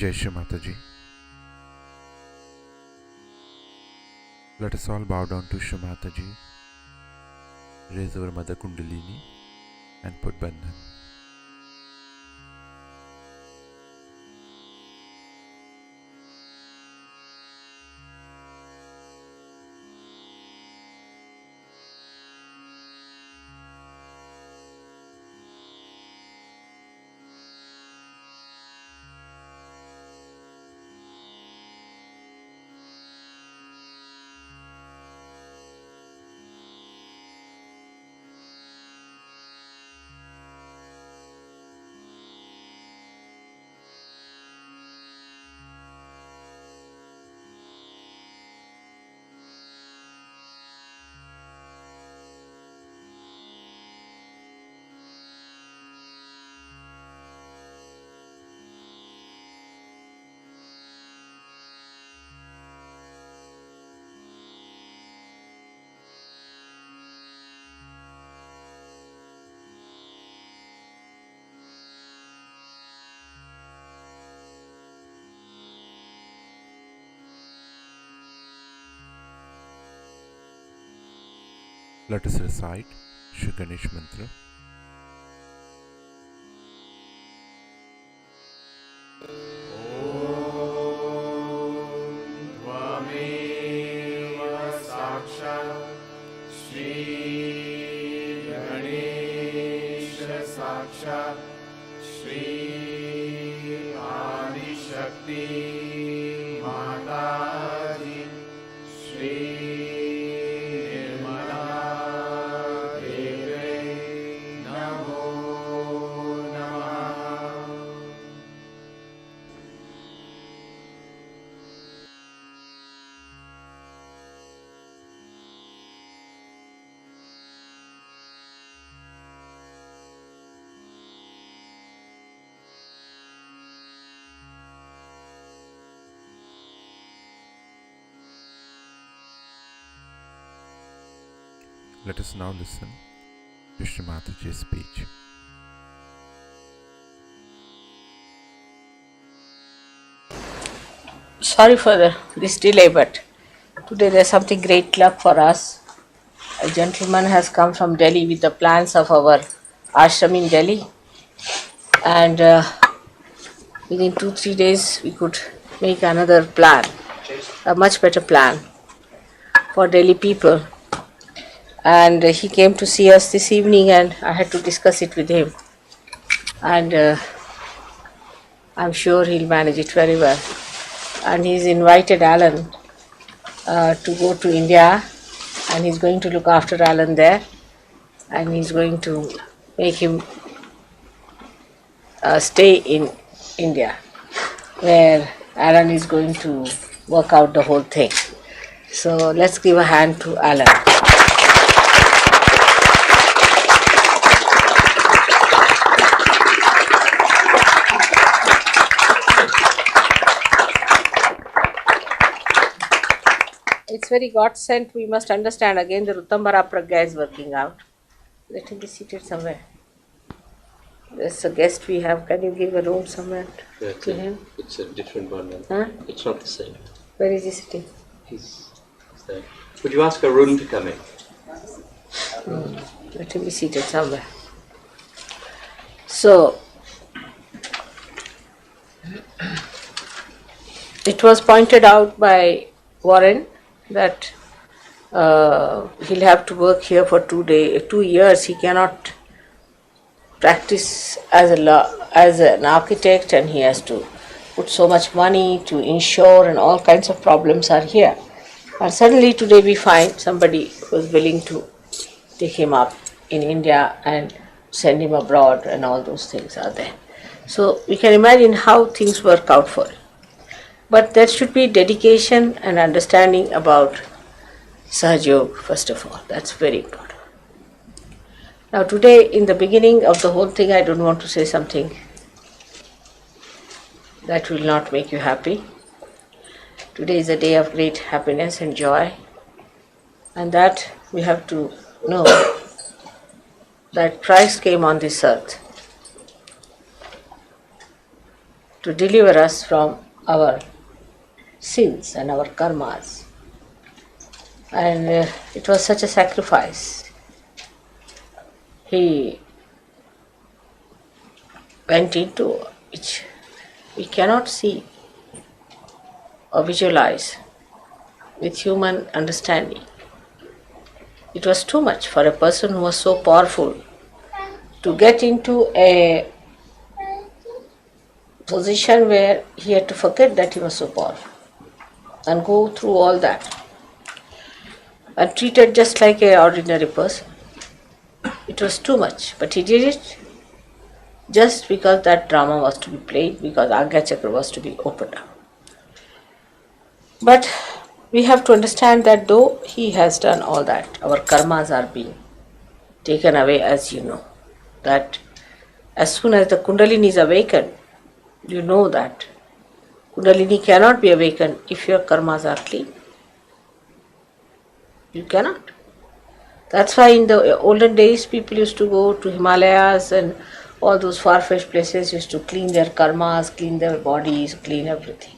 Jai Shri Mataji. Let us all bow down to Shri Mataji, raise our Mother Kundalini and put Bandhan. Let us recite Shri Ganesh Mantra. Let us now listen to Shri Mataji's speech. Sorry for this delay, but today there's something great luck for us. A gentleman has come from Delhi with the plans of our ashram in Delhi, and within 2-3 days we could make another plan, a much better plan for Delhi people. And he came to see us this evening, and I had to discuss it with him, and I'm sure he'll manage it very well. And he's invited Alan to go to India, and he's going to look after Alan there, and he's going to make him stay in India, where Alan is going to work out the whole thing. So let's give a hand to Alan. It's very God sent. We must understand again the Rutambara Pragya is working out. Let him be seated somewhere. There's a guest we have. Can you give a room somewhere to him? It's a different one. Huh? It's not the same. Where is he sitting? He's there. Would you ask Arun to come in? Let him be seated somewhere. So, it was pointed out by Warren that he'll have to work here for 2 years. He cannot practice as an architect, and he has to put so much money to insure, and all kinds of problems are here. And suddenly today we find somebody who is willing to take him up in India and send him abroad, and all those things are there. So we can imagine how things work out for him. But there should be dedication and understanding about Sahaja Yoga, first of all. That's very important. Now today, in the beginning of the whole thing, I don't want to say something that will not make you happy. Today is a day of great happiness and joy, and that we have to know that Christ came on this earth to deliver us from our sins and our karmas. And it was such a sacrifice. He went into which we cannot see or visualize with human understanding. It was too much for a person who was so powerful to get into a position where he had to forget that he was so powerful and go through all that and treated just like an ordinary person. It was too much, but he did it just because that drama was to be played, because Agya Chakra was to be opened up. But we have to understand that though he has done all that, our karmas are being taken away, as you know. That as soon as the Kundalini is awakened, you know that Kundalini cannot be awakened if your karmas are clean. You cannot. That's why in the olden days people used to go to Himalayas and all those far-fetched places, used to clean their karmas, clean their bodies, clean everything.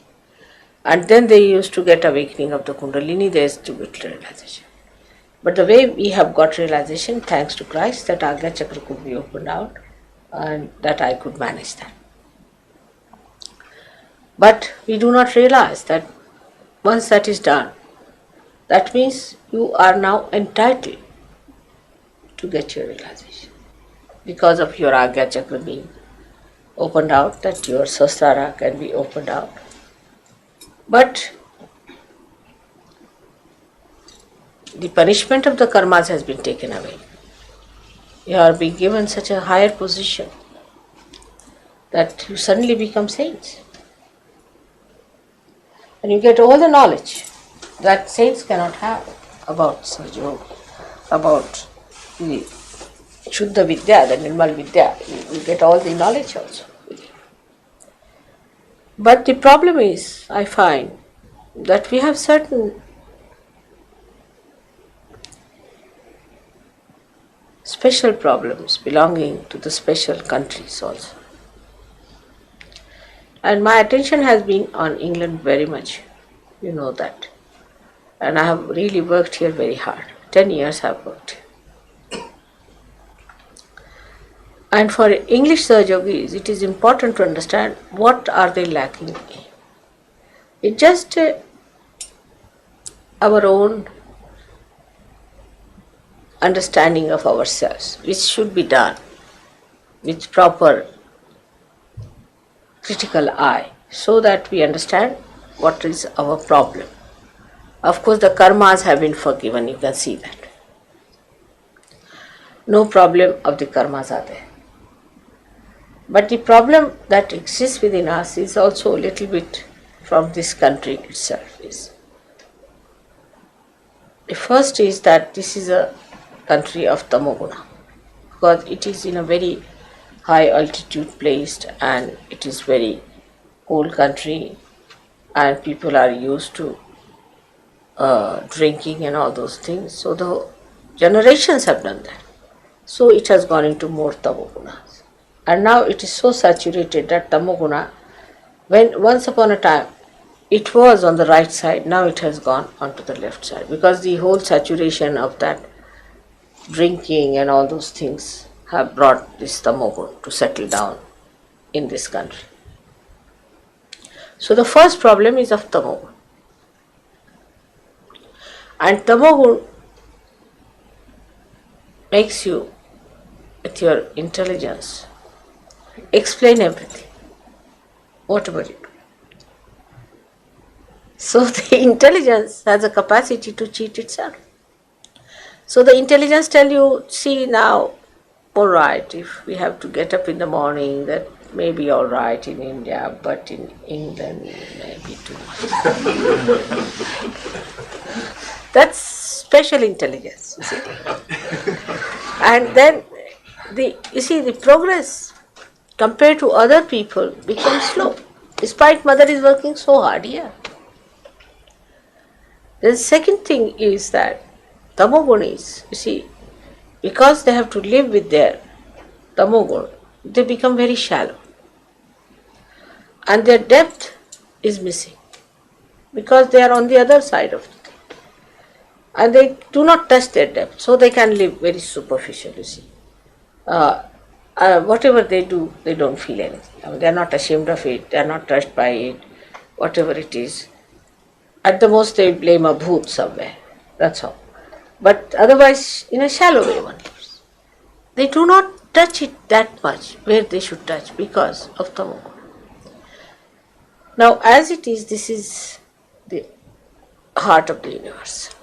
And then they used to get awakening of the Kundalini, there is to get realization. But the way we have got realization, thanks to Christ, that Agya Chakra could be opened out and that I could manage that. But we do not realize that once that is done, that means you are now entitled to get your realization. Because of your Agya Chakra being opened out, that your Sahasrara can be opened out. But the punishment of the karmas has been taken away. You are being given such a higher position that you suddenly become saints. And you get all the knowledge that saints cannot have about Sahaja Yoga, about the Shuddha Vidya, the Nirmal Vidya. You get all the knowledge also. But the problem is, I find, that we have certain special problems belonging to the special countries also. And my attention has been on England very much, you know that. And I have really worked here very hard. 10 years I have worked here. And for English Sahaja Yogis, it is important to understand what are they lacking in. It's just our own understanding of ourselves, which should be done with proper critical eye, so that we understand what is our problem. Of course, the karmas have been forgiven, you can see that. No problem of the karmas are there. But the problem that exists within us is also a little bit from this country itself. The first is that this is a country of Tamoguna, because it is in a very high altitude placed and it is very cold country and people are used to drinking and all those things. So the generations have done that. So it has gone into more Tamogunas. And now it is so saturated that Tamoguna, when once upon a time it was on the right side, now it has gone onto the left side, because the whole saturation of that drinking and all those things have brought this Tamogun to settle down in this country. So the first problem is of Tamogun. And Tamogun makes you, with your intelligence, explain everything, whatever you do. So the intelligence has a capacity to cheat itself. So the intelligence tell you, see now, all right, if we have to get up in the morning, that may be all right in India, but in England may be too much. That's special intelligence, you see. And then the progress compared to other people becomes slow, despite mother is working so hard here. The second thing is that Tamogunis, you see, because they have to live with their Tamogun, they become very shallow. and their depth is missing because they are on the other side of the thing. And they do not touch their depth, so they can live very superficial, you see. Whatever they do, they don't feel anything. I mean, they are not ashamed of it, they are not touched by it, whatever it is. At the most, they blame a bhoot somewhere, that's all. But otherwise, in a shallow way, one lives. They do not touch it that much where they should touch because of tamoguna. Now, as it is, this is the heart of the universe.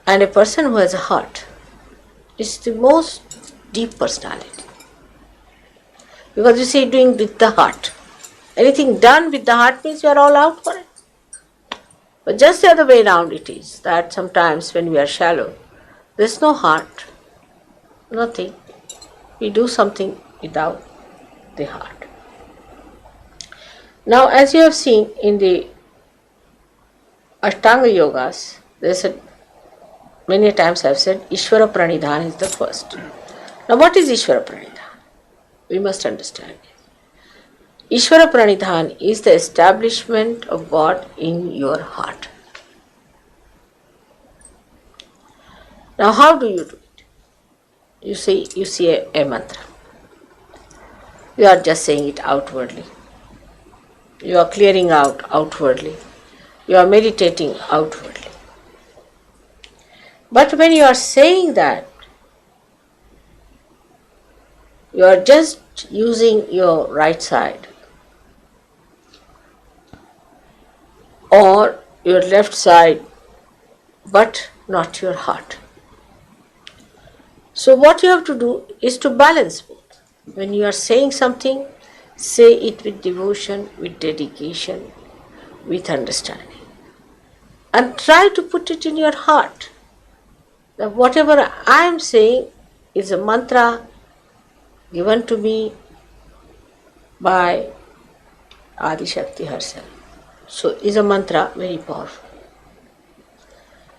And a person who has a heart is the most deep personality. Because you see, doing with the heart. Anything done with the heart means you are all out for it. But just the other way around it is that sometimes when we are shallow, there is no heart, nothing. We do something without the heart. Now, as you have seen in the Ashtanga Yogas, many times I have said Ishvara Pranidhan is the first. Now, what is Ishvara Pranidhan? We must understand. Ishvara Pranidhan is the establishment of God in your heart. Now, how do you do it? You see a mantra. You are just saying it outwardly. You are clearing out outwardly. You are meditating outwardly. But when you are saying that, you are just using your right side or your left side, but not your heart. So what you have to do is to balance both. When you are saying something, say it with devotion, with dedication, with understanding. And try to put it in your heart. That whatever I am saying is a mantra given to me by Adi Shakti herself. So is a mantra very powerful.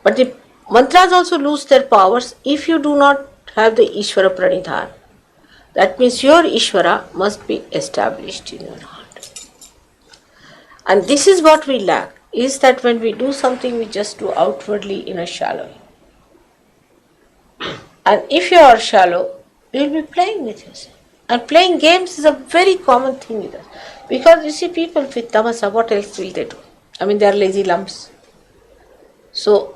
But the mantras also lose their powers if you do not have the Ishvara Pranidhan. That means your Ishvara must be established in your heart. And this is what we lack, is that when we do something, we just do outwardly in a shallow way. And if you are shallow, you will be playing with yourself. And playing games is a very common thing with us. Because you see, people with tamasa, what else will they do? I mean, they are lazy lumps. So,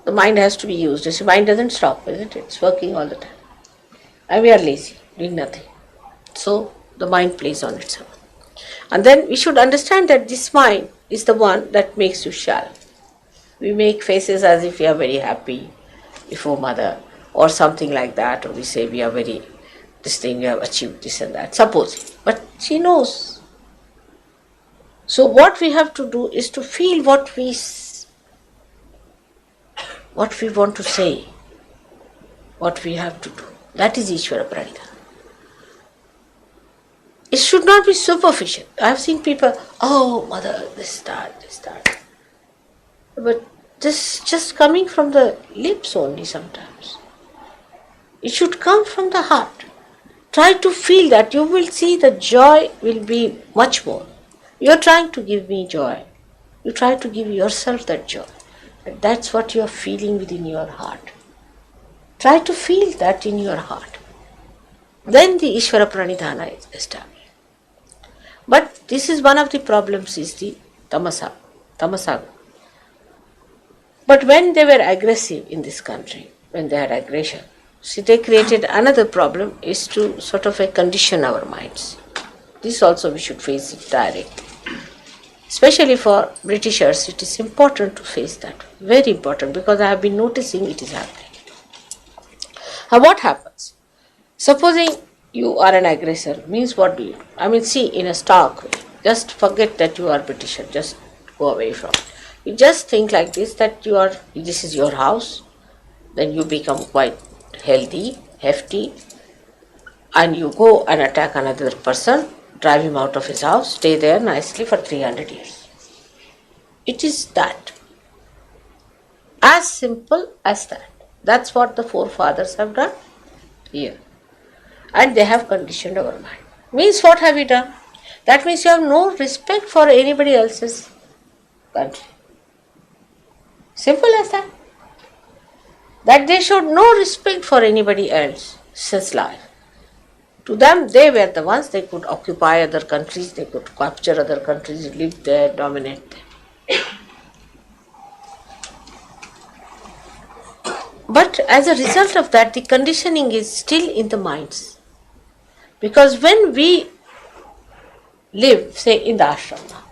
the mind has to be used. You see, mind doesn't stop, isn't it? It's working all the time. And we are lazy, doing nothing. So, the mind plays on its own. And then we should understand that this mind is the one that makes you shallow. We make faces as if we are very happy before mother or something like that, or we say we are very, this thing, we have achieved this and that, supposing. But she knows. So what we have to do is to feel what we want to say, what we have to do. That is Ishvara Pranidhan. It should not be superficial. I have seen people, oh mother, this, that. But this just coming from the lips only sometimes. It should come from the heart. Try to feel that. You will see the joy will be much more. You are trying to give me joy. You try to give yourself that joy. And that's what you are feeling within your heart. Try to feel that in your heart. Then the Ishvara Pranidhana is established. But this is one of the problems, is the tamasa. But when they were aggressive in this country, when they had aggression, see, they created another problem, is to sort of condition our minds. This also we should face it directly. Especially for Britishers, it is important to face that. Very important, because I have been noticing it is happening. Now what happens? Supposing you are an aggressor, means what do you do? I mean, see, in a stark way, just forget that you are Britisher, just go away from it. You just think like this, that this is your house, then you become quite healthy, hefty, and you go and attack another person, drive him out of his house, stay there nicely for 300 years. It is that. As simple as that. That's what the forefathers have done here. And they have conditioned our mind. Means what have we done? That means you have no respect for anybody else's country. Simple as that. That they showed no respect for anybody else's life. To them, they were the ones, they could occupy other countries, they could capture other countries, live there, dominate them. But as a result of that, the conditioning is still in the minds. Because when we live, say, in the ashram now,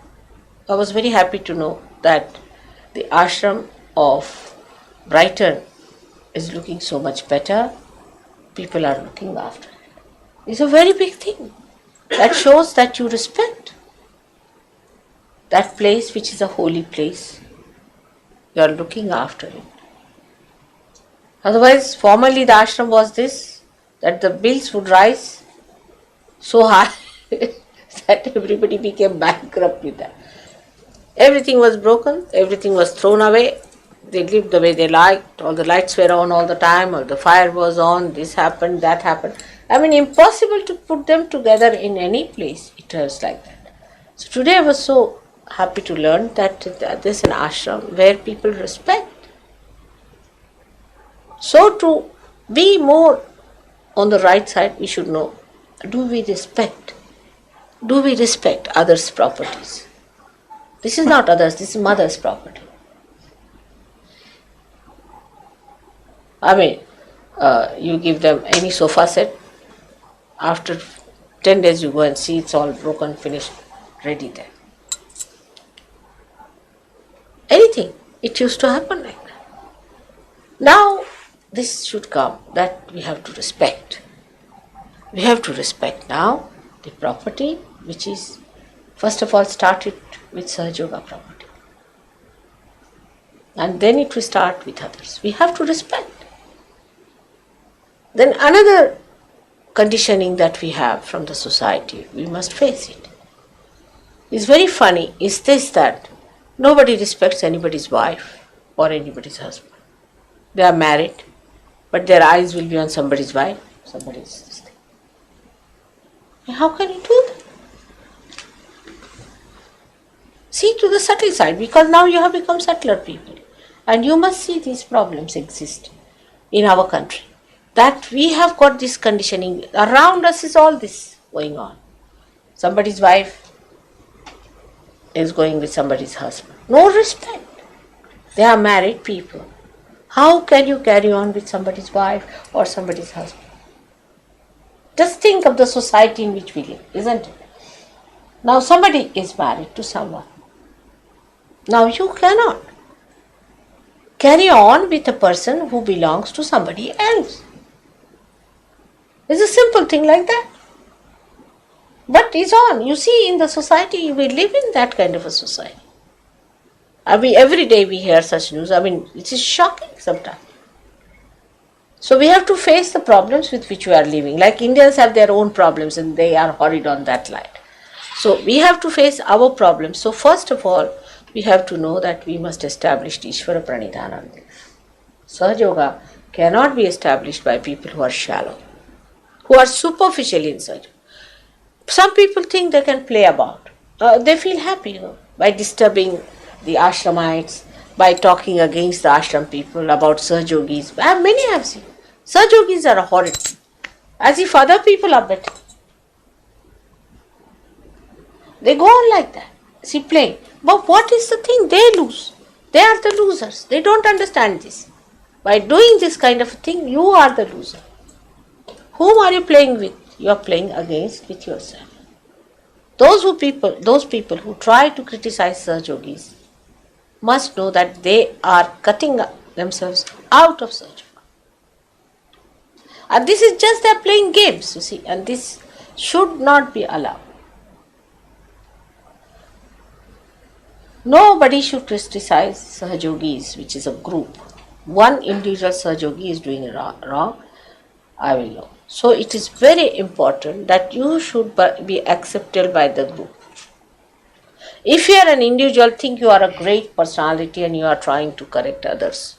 I was very happy to know that the ashram of Brighton is looking so much better. People are looking after it. It's a very big thing. That shows that you respect that place which is a holy place. You are looking after it. Otherwise, formerly the ashram was this, that the bills would rise so high that everybody became bankrupt with that. Everything was broken, everything was thrown away. They lived the way they liked, all the lights were on all the time, all the fire was on, this happened, that happened. I mean, impossible to put them together in any place. It was like that. So today I was so happy to learn that there's an ashram where people respect. So to be more on the right side, we should know, do we respect? Do we respect others' properties? This is not others, this is mother's property. I mean, you give them any sofa set, after 10 days you go and see it's all broken, finished, ready there. Anything, it used to happen like that. Now, this should come, that we have to respect. We have to respect now the property which is, first of all, started with Sahaja property. And then it will start with others. We have to respect. Then another conditioning that we have from the society, we must face it. It's very funny, is this that nobody respects anybody's wife or anybody's husband. They are married, but their eyes will be on somebody's wife, somebody's this thing. How can you do that? See to the subtle side, because now you have become subtler people. And you must see these problems exist in our country. That we have got this conditioning. Around us is all this going on. Somebody's wife is going with somebody's husband. No respect. They are married people. How can you carry on with somebody's wife or somebody's husband? Just think of the society in which we live, isn't it? Now somebody is married to someone. Now you cannot carry on with a person who belongs to somebody else. It's a simple thing like that. But it's on. You see, in the society, we live in that kind of a society. I mean, every day we hear such news. I mean, it is shocking sometimes. So we have to face the problems with which we are living. Like Indians have their own problems and they are horrid on that line. So we have to face our problems. So first of all, we have to know that we must establish Ishvara Pranidhanam. Sahaja Yoga cannot be established by people who are shallow, who are superficial in Sahaja. Some people think they can play about. They feel happy by disturbing the ashramites, by talking against the ashram people about Sahajogis. Many have seen. Sahajogis are horrid. As if other people are better. They go on like that. See, playing. But what is the thing? They lose. They are the losers. They don't understand this. By doing this kind of a thing, you are the loser. Whom are you playing with? You are playing against with yourself. Those people who try to criticize Sahajogis must know that they are cutting themselves out of Sahaja. And this is just they're playing games, you see, and this should not be allowed. Nobody should criticize Sahajogis, which is a group. One individual Sahajogi is doing wrong, I will know. So it is very important that you should be accepted by the group. If you are an individual, think you are a great personality and you are trying to correct others.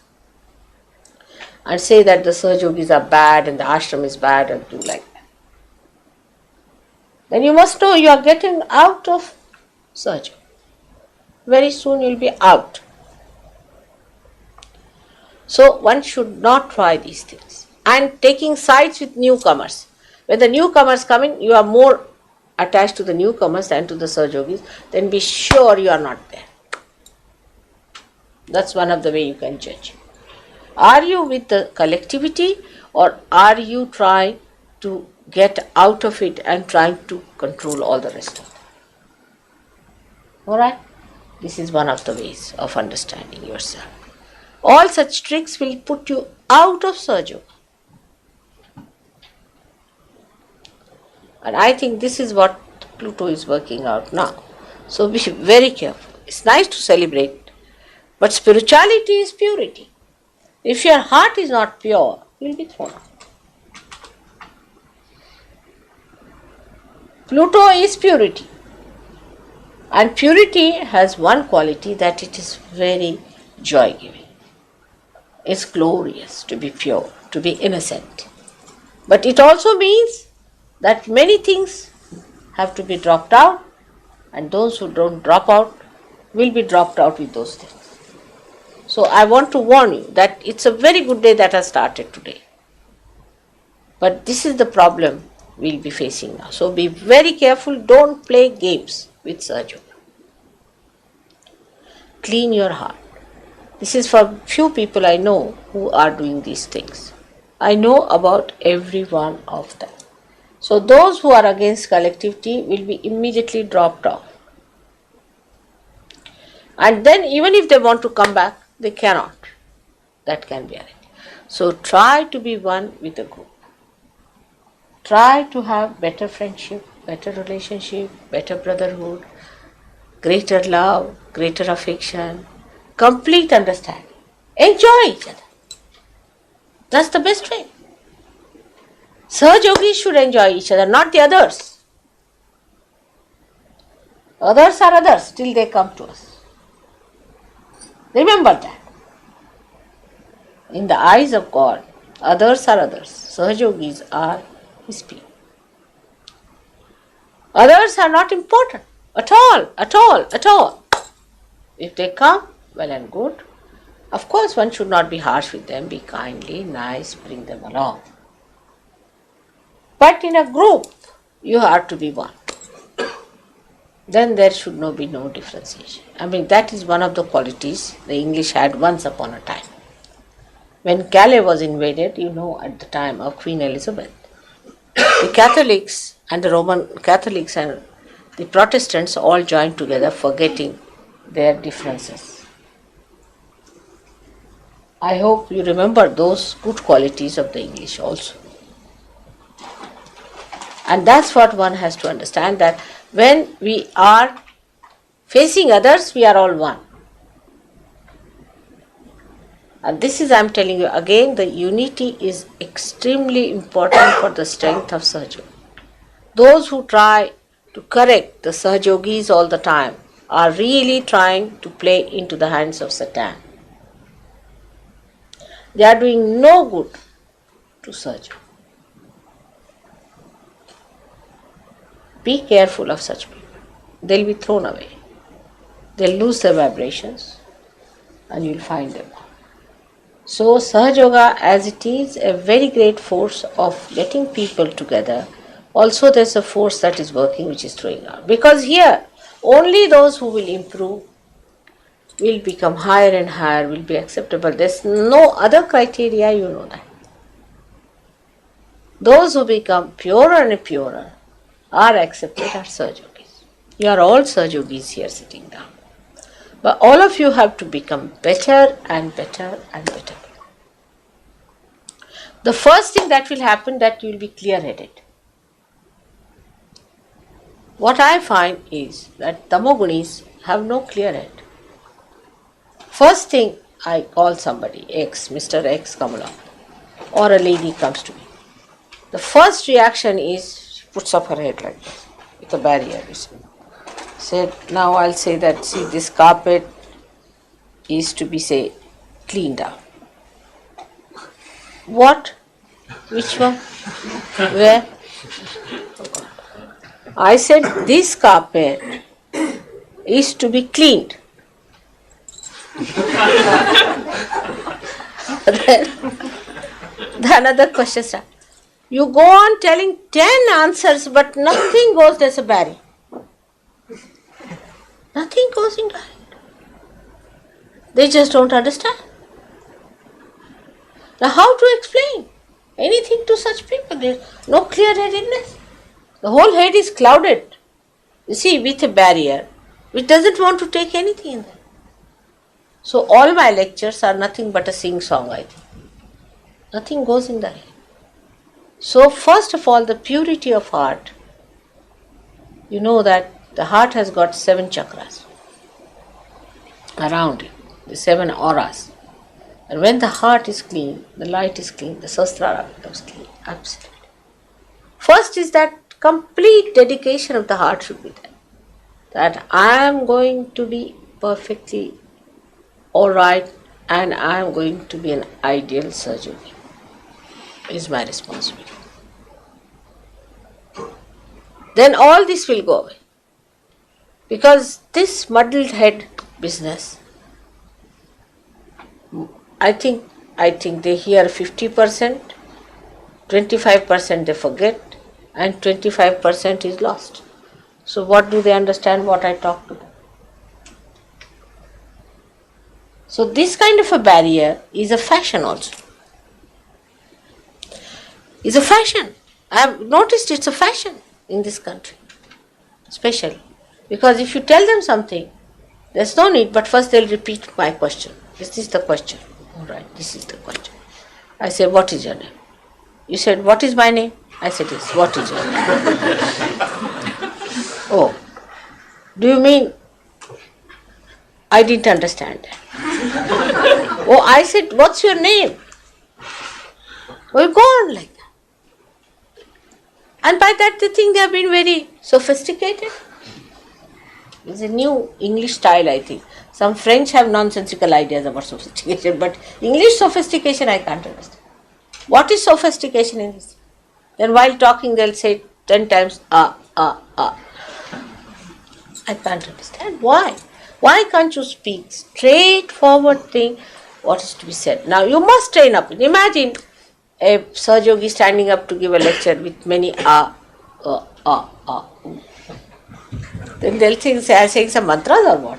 And say that the Sahajogis are bad and the ashram is bad and do like that. then you must know you are getting out of Sahaja. Very soon you will be out. So one should not try these things. And taking sides with newcomers. When the newcomers come in, you are more attached to the newcomers than to the Sahajogis, then be sure you are not there. That's one of the way you can judge. Are you with the collectivity or are you trying to get out of it and trying to control all the rest of it? Alright? This is one of the ways of understanding yourself. All such tricks will put you out of Sahaja. And I think this is what Pluto is working out now. So be very careful. It's nice to celebrate, but spirituality is purity. If your heart is not pure, you will be thrown out. Pluto is purity. And purity has one quality, that it is very joy-giving. It's glorious to be pure, to be innocent. But it also means that many things have to be dropped out, and those who don't drop out will be dropped out with those things. So I want to warn you that it's a very good day that has started today. But this is the problem we'll be facing now. So be very careful, don't play games with Sahaja. Clean your heart. This is for few people I know who are doing these things. I know about every one of them. So those who are against collectivity will be immediately dropped off. And then even if they want to come back, they cannot. That can be arranged. So try to be one with the group. Try to have better friendship, better relationship, better brotherhood, greater love, greater affection, complete understanding. Enjoy each other. That's the best way. Sahajogis should enjoy each other, not the others. Others are others till they come to us. Remember that. In the eyes of God, others are others. Sahajogis are His people. Others are not important at all. If they come, well and good. Of course, one should not be harsh with them. Be kindly, nice, bring them along. But in a group, you have to be one. Then there should be no differentiation. I mean, that is one of the qualities the English had once upon a time. When Calais was invaded, at the time of Queen Elizabeth, the Catholics and the Roman Catholics and the Protestants all joined together, forgetting their differences. I hope you remember those good qualities of the English also. And that's what one has to understand, that when we are facing others, we are all one. And this is, I am telling you again, the unity is extremely important for the strength of Sahaja. Those who try to correct the Sahajogis all the time are really trying to play into the hands of Satan. They are doing no good to Sahaja. Be careful of such people. They'll be thrown away. They'll lose their vibrations and you'll find them. So Sahajoga, as it is a very great force of getting people together, also there's a force that is working which is throwing out. Because here, only those who will improve will become higher and higher, will be acceptable. There's no other criteria, you know that. Those who become purer and purer are accepted as Sahajogis. You are all Sahajogis here sitting down. But all of you have to become better and better and better. The first thing that will happen, that you will be clear-headed. What I find is that Tamogunis have no clear head. First thing, I call somebody, X, Mr. X, come along, or a lady comes to me. The first reaction is, she puts up her head like this, with a barrier. Said, now I'll say that, see, this carpet is to be, say, cleaned out. What? Which one? Where? I said, this carpet is to be cleaned. Then the another question started. You go on telling 10 answers, but nothing goes, there's a barrier. Nothing goes in diet. They just don't understand. Now, how to explain anything to such people? There's no clear headedness. The whole head is clouded, you see, with a barrier which doesn't want to take anything in there. So, all my lectures are nothing but a sing song, I think. Nothing goes in the head. So, first of all, the purity of heart. You know that the heart has got 7 chakras around it, the 7 auras. And when the heart is clean, the light is clean, the sahasrara becomes clean. Absolutely. First is that complete dedication of the heart should be there. That I am going to be perfectly alright and I am going to be an ideal surgeon. Is my responsibility. Then all this will go away. Because this muddled head business, I think they hear 50%, 25% they forget, and 25% is lost. So what do they understand what I talk to them? So this kind of a barrier is a fashion also. It's a fashion. I have noticed it's a fashion in this country, especially. Because if you tell them something, there's no need, but first they'll repeat my question. Is this the question? All right, this is the question. I say, what is your name? You said, what is my name? I said, yes, what is your name? Oh, do you mean I didn't understand? Oh, I said, what's your name? Well, go on like that. And by that they think they have been very sophisticated. It's a new English style, I think. Some French have nonsensical ideas about sophistication, but English sophistication I can't understand. What is sophistication in this? Then while talking they'll say 10 times, I can't understand. Why? Why can't you speak straightforward thing what is to be said? Now you must train up. Imagine a Sahaja standing up to give a lecture with many Then they'll think they are saying some mantras or what?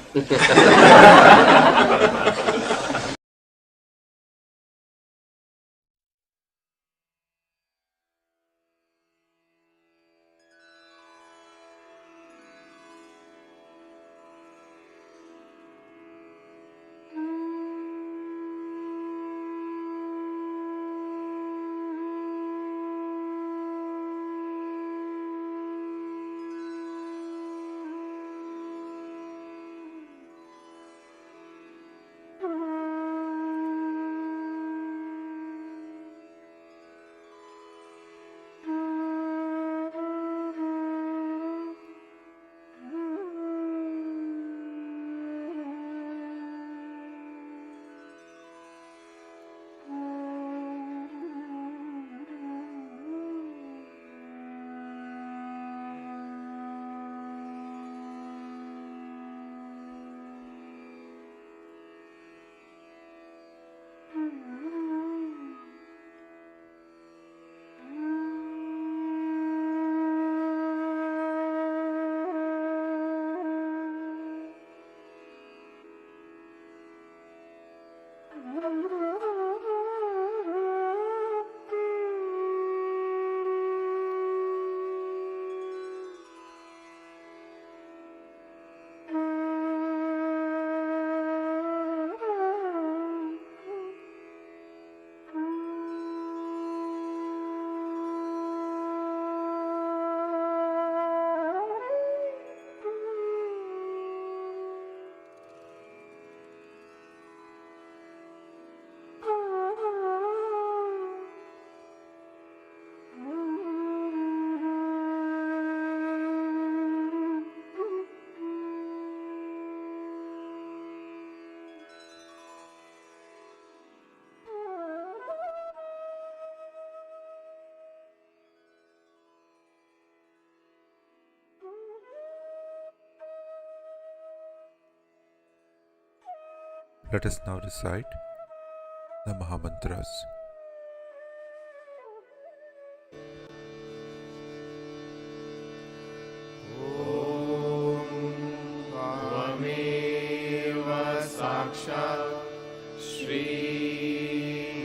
Let us now recite the Mahamantras. त्वमेव साक्षात् श्री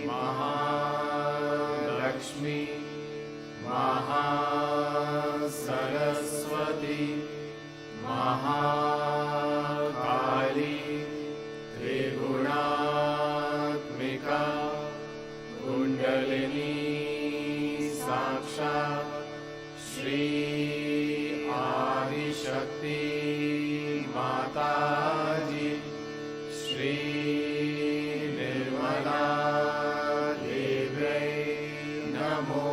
महालक्ष्मी महासरस्वती महाकाली त्रिगुणात्मिका कुण्डलिनी साक्षात् श्री आदिशक्ति माताजी श्री निर्मला देव्यै नमो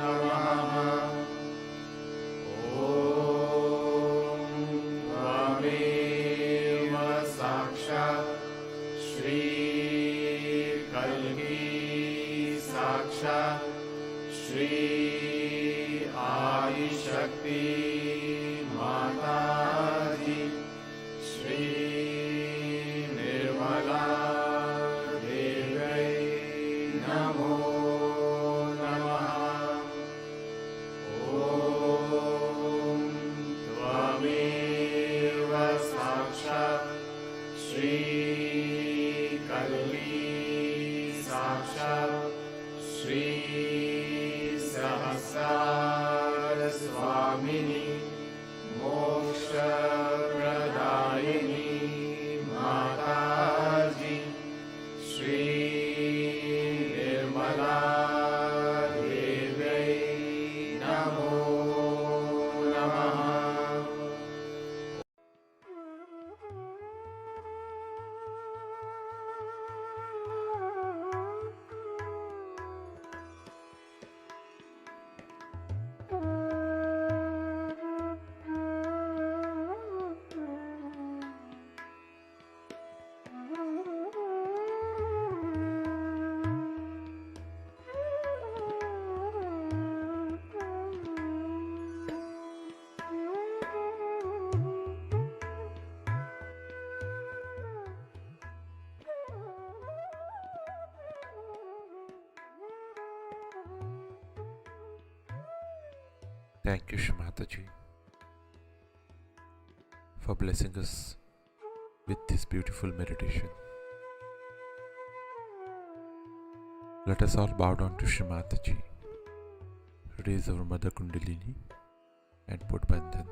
नमः। ॐ त्वमेव साक्षात् श्री कल्की साक्षात् श्री आदिशक्ति माताजी श्री निर्मला देव्यै नमो नमः। ॐ त्वमेव साक्षात् श्री कल्की साक्षात् श्री सहस्रार स्वामिनी मोक्षप्रदायिनी माताजी श्री निर्मला देव्यै नमो नमः। Thank you, Shrimataji, for blessing us with this beautiful meditation. Let us all bow down to Shrimataji, raise our Mother Kundalini and put Bandhan.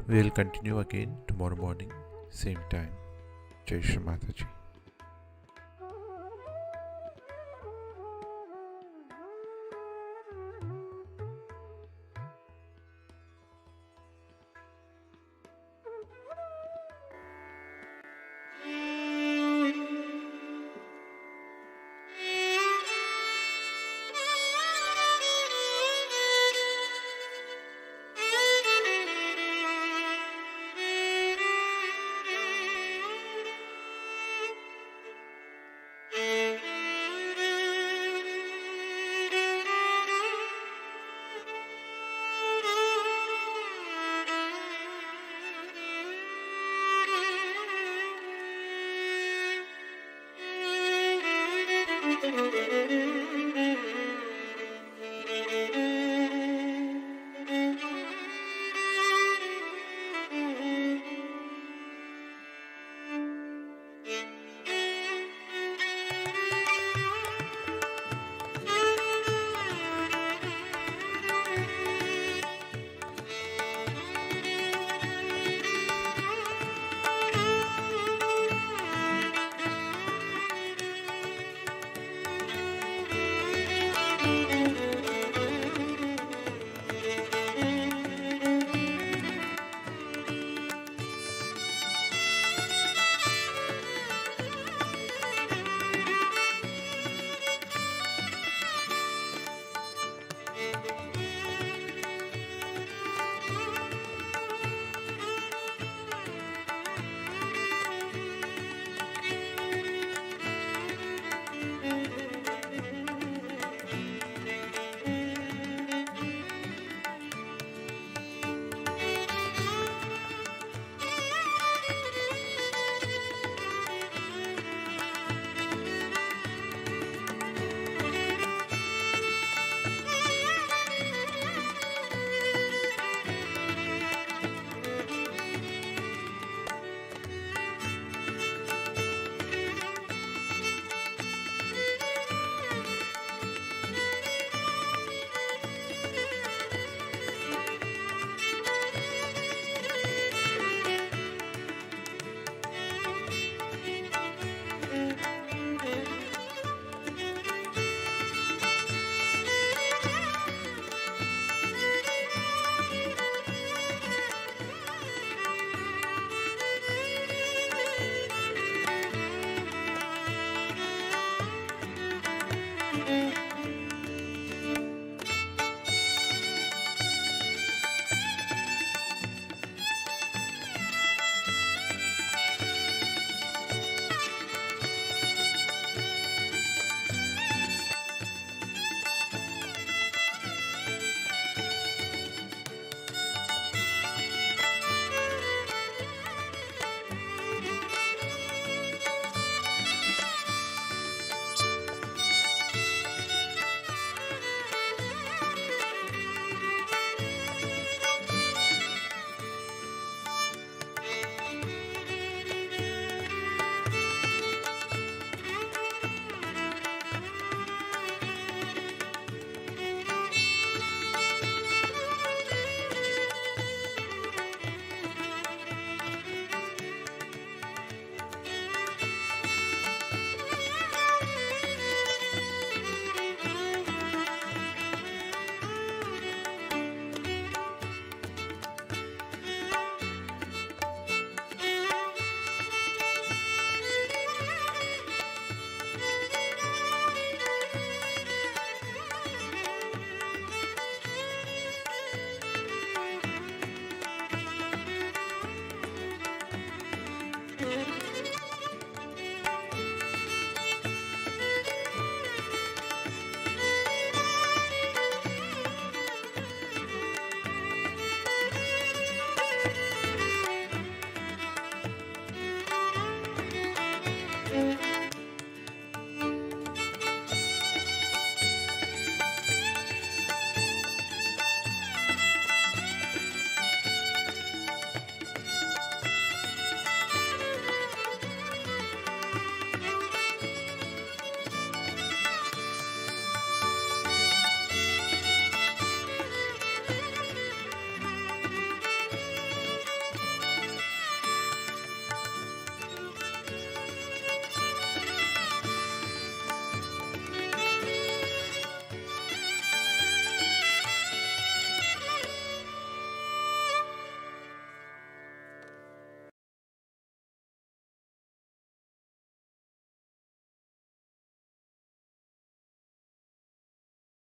We'll continue again tomorrow morning, same time. Jai Shri Mataji. Namaha